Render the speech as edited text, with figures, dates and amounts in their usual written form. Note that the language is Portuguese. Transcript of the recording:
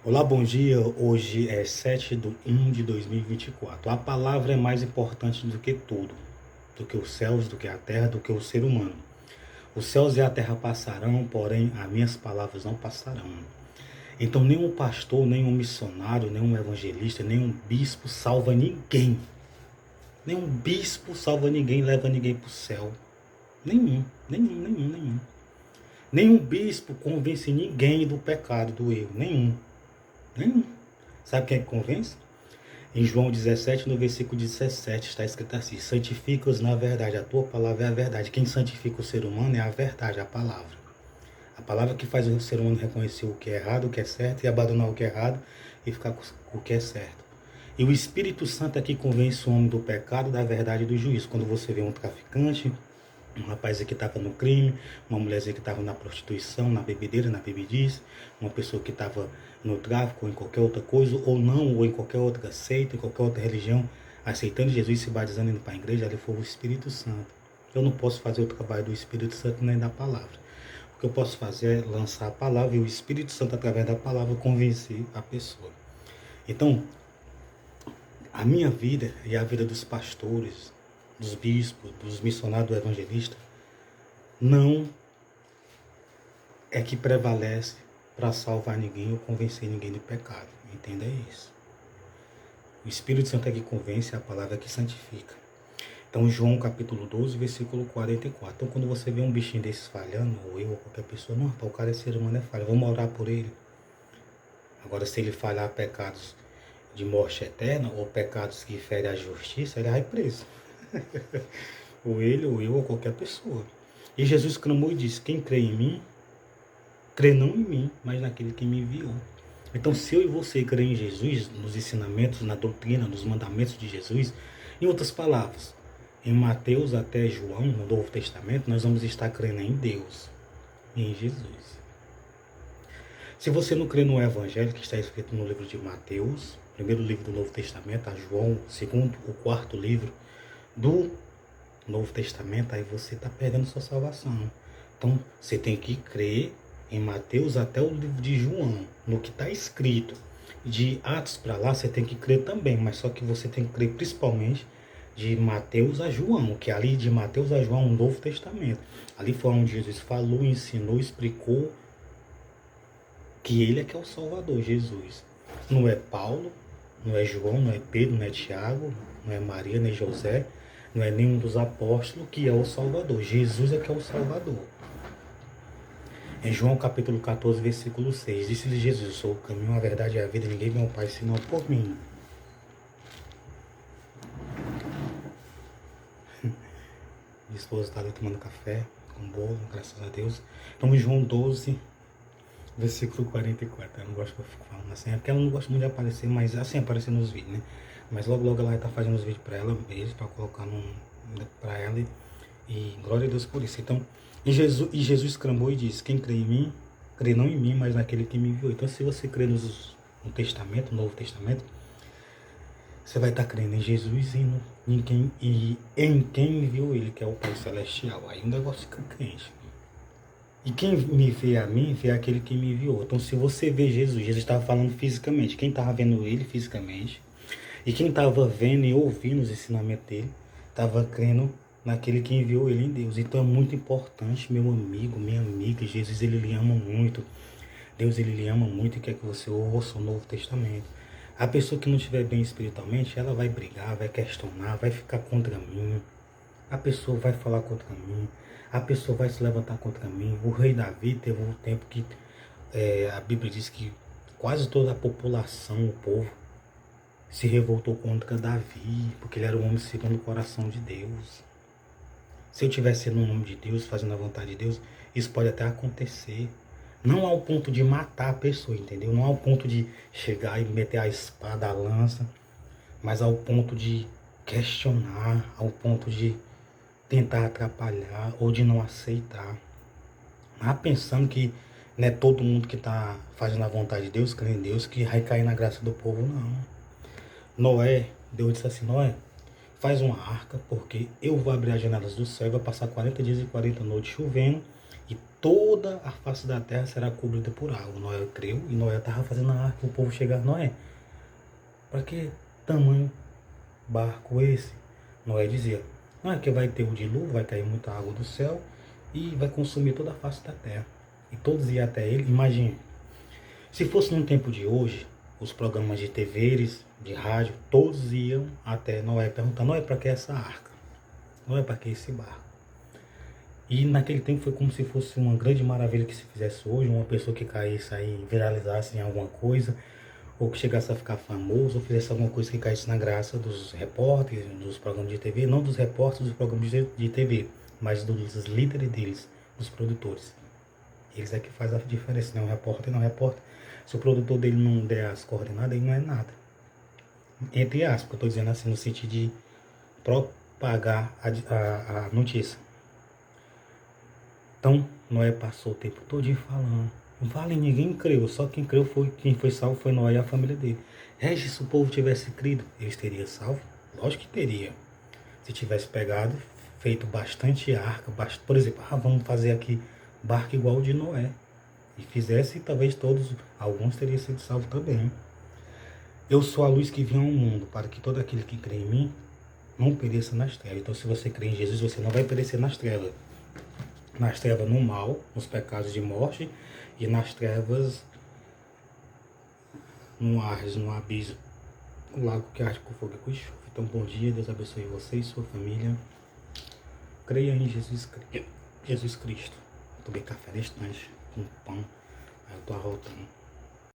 Olá, bom dia. Hoje é 7/1/2024. A palavra é mais importante do que tudo, do que os céus, do que a terra, do que o ser humano. Os céus e a terra passarão, porém as minhas palavras não passarão. Então nenhum pastor, nenhum missionário, nenhum evangelista, nenhum bispo salva ninguém. Nenhum bispo salva ninguém, leva ninguém para o céu. Nenhum. Nenhum bispo convence ninguém do pecado, do erro. Nenhum. Sabe quem é que convence? Em João 17, no versículo 17, está escrito assim: santifica-os na verdade, a tua palavra é a verdade. Quem santifica o ser humano é a verdade, a palavra. A palavra que faz o ser humano reconhecer o que é errado, o que é certo, e abandonar o que é errado e ficar com o que é certo. E o Espírito Santo é que convence o homem do pecado, da verdade e do juízo. Quando você vê um traficante, um rapaz que estava no crime, uma mulherzinha que estava na prostituição, na bebedeira, na bebedice, uma pessoa que estava no tráfico ou em qualquer outra coisa, ou não, ou em qualquer outra seita, em qualquer outra religião, aceitando Jesus, se batizando, indo para a igreja, ali foi o Espírito Santo. Eu não posso fazer o trabalho do Espírito Santo nem da palavra. O que eu posso fazer é lançar a palavra e o Espírito Santo, através da palavra, convencer a pessoa. Então, a minha vida e a vida dos pastores, dos bispos, dos missionários, do evangelista, não é que prevalece para salvar ninguém ou convencer ninguém de pecado. Entenda isso. O Espírito Santo é que convence, a palavra é que santifica. Então, João capítulo 12, versículo 44. Então, quando você vê um bichinho desses falhando, ou eu, ou qualquer pessoa, não, o cara é ser humano, é falha, vamos orar por ele. Agora, se ele falhar pecados de morte eterna, ou pecados que ferem a justiça, ele vai preso. Ou ele, ou eu, ou qualquer pessoa. E Jesus clamou e disse: quem crê em mim, crê não em mim, mas naquele que me enviou. Então, se eu e você crê em Jesus, nos ensinamentos, na doutrina, nos mandamentos de Jesus, em outras palavras, em Mateus até João, no Novo Testamento, nós vamos estar crendo em Deus e em Jesus. Se você não crê no Evangelho, que está escrito no livro de Mateus, primeiro livro do Novo Testamento, a João, segundo, o quarto livro do Novo Testamento, aí você está perdendo sua salvação. Então, você tem que crer em Mateus até o livro de João, no que está escrito. De Atos para lá, você tem que crer também, mas só que você tem que crer principalmente de Mateus a João, que ali de Mateus a João é um Novo Testamento. Ali foi onde Jesus falou, ensinou, explicou que ele é que é o Salvador, Jesus. Não é Paulo, não é João, não é Pedro, não é Tiago, não é Maria, nem José, não é nenhum dos apóstolos que é o Salvador. Jesus é que é o Salvador. Em João capítulo 14, versículo 6, disse-lhe Jesus: eu sou o caminho, a verdade e a vida, ninguém vem ao Pai senão por mim. Minha esposa está ali tomando café, com bolo, graças a Deus. Então, em João 12, versículo 44. Eu não gosto que eu fico falando assim, é porque ela não gosta muito de aparecer, mas assim, aparecer nos vídeos, né? Mas logo ela vai estar fazendo os vídeos para ela mesmo, para colocar para ela. E glória a Deus por isso. Então, Jesus clamou e disse: quem crê em mim, crê não em mim, mas naquele que me enviou. Então, se você crê no Testamento, no Novo Testamento, você vai estar crendo em Jesus e em quem enviou ele, que é o Pai Celestial. Aí o negócio fica crente. E quem me vê a mim, vê aquele que me enviou. Então, se você vê Jesus, Jesus estava falando fisicamente. Quem estava vendo ele fisicamente, e quem estava vendo e ouvindo os ensinamentos dele, estava crendo naquele que enviou ele em Deus. Então é muito importante, meu amigo, minha amiga, Jesus ele lhe ama muito. Deus ele lhe ama muito e quer que você ouça o Novo Testamento. A pessoa que não estiver bem espiritualmente, ela vai brigar, vai questionar, vai ficar contra mim. A pessoa vai falar contra mim. A pessoa vai se levantar contra mim. O rei Davi teve um tempo que a Bíblia diz que quase toda a população, o povo, se revoltou contra Davi, porque ele era um homem segundo o coração de Deus. Se eu estivesse no nome de Deus, fazendo a vontade de Deus, isso pode até acontecer. Não ao ponto de matar a pessoa, entendeu? Não ao ponto de chegar e meter a espada, a lança, mas ao ponto de questionar, ao ponto de tentar atrapalhar ou de não aceitar. Mas pensando que não é todo mundo que está fazendo a vontade de Deus, crendo em Deus, que vai cair na graça do povo, não. Noé, Deus disse assim: Noé, faz uma arca, porque eu vou abrir as janelas do céu, vai passar 40 dias e 40 noites chovendo, E toda a face da terra será cobrida por água. Noé creu e Noé estava fazendo a arca. O povo chegar, Noé, para que tamanho barco esse? Noé dizia, não é que vai ter um dilúvio, vai cair muita água do céu e vai consumir toda a face da terra. E todos iam até ele. Imagine, se fosse no tempo de hoje, os programas de TV, de rádio, todos iam até Noé perguntar, Noé, para que essa arca? Noé, para que esse barco? E naquele tempo foi como se fosse uma grande maravilha que se fizesse hoje, uma pessoa que caísse aí, viralizasse em alguma coisa, ou que chegasse a ficar famoso, ou fizesse alguma coisa que caísse na graça dos repórteres, dos programas de TV, não dos repórteres dos programas de TV, mas dos líderes deles, dos produtores. Eles é que faz a diferença, não é o repórter, não é o repórter. Se o produtor dele não der as coordenadas, ele não é nada. Entre aspas, eu estou dizendo assim, no sentido de propagar a notícia. Então, Noé passou o tempo todo falando. Vale, ninguém creu, só quem creu quem foi salvo foi Noé e a família dele. Se o povo tivesse crido, eles teriam salvo? Lógico que teria. Se tivesse pegado, feito bastante arca, por exemplo, vamos fazer aqui barco igual o de Noé. E fizesse, talvez alguns teriam sido salvos também. Eu sou a luz que vem ao mundo, para que todo aquele que crê em mim não pereça nas trevas. Então, se você crê em Jesus, você não vai perecer nas trevas. Nas trevas no mal, nos pecados de morte, e nas trevas no Ares, no abismo, o lago que arde com fogo e com enxofre. Então, bom dia, Deus abençoe você e sua família. Creia em Jesus Cristo. Eu tomei café na estante, com pão, aí eu tô arrotando.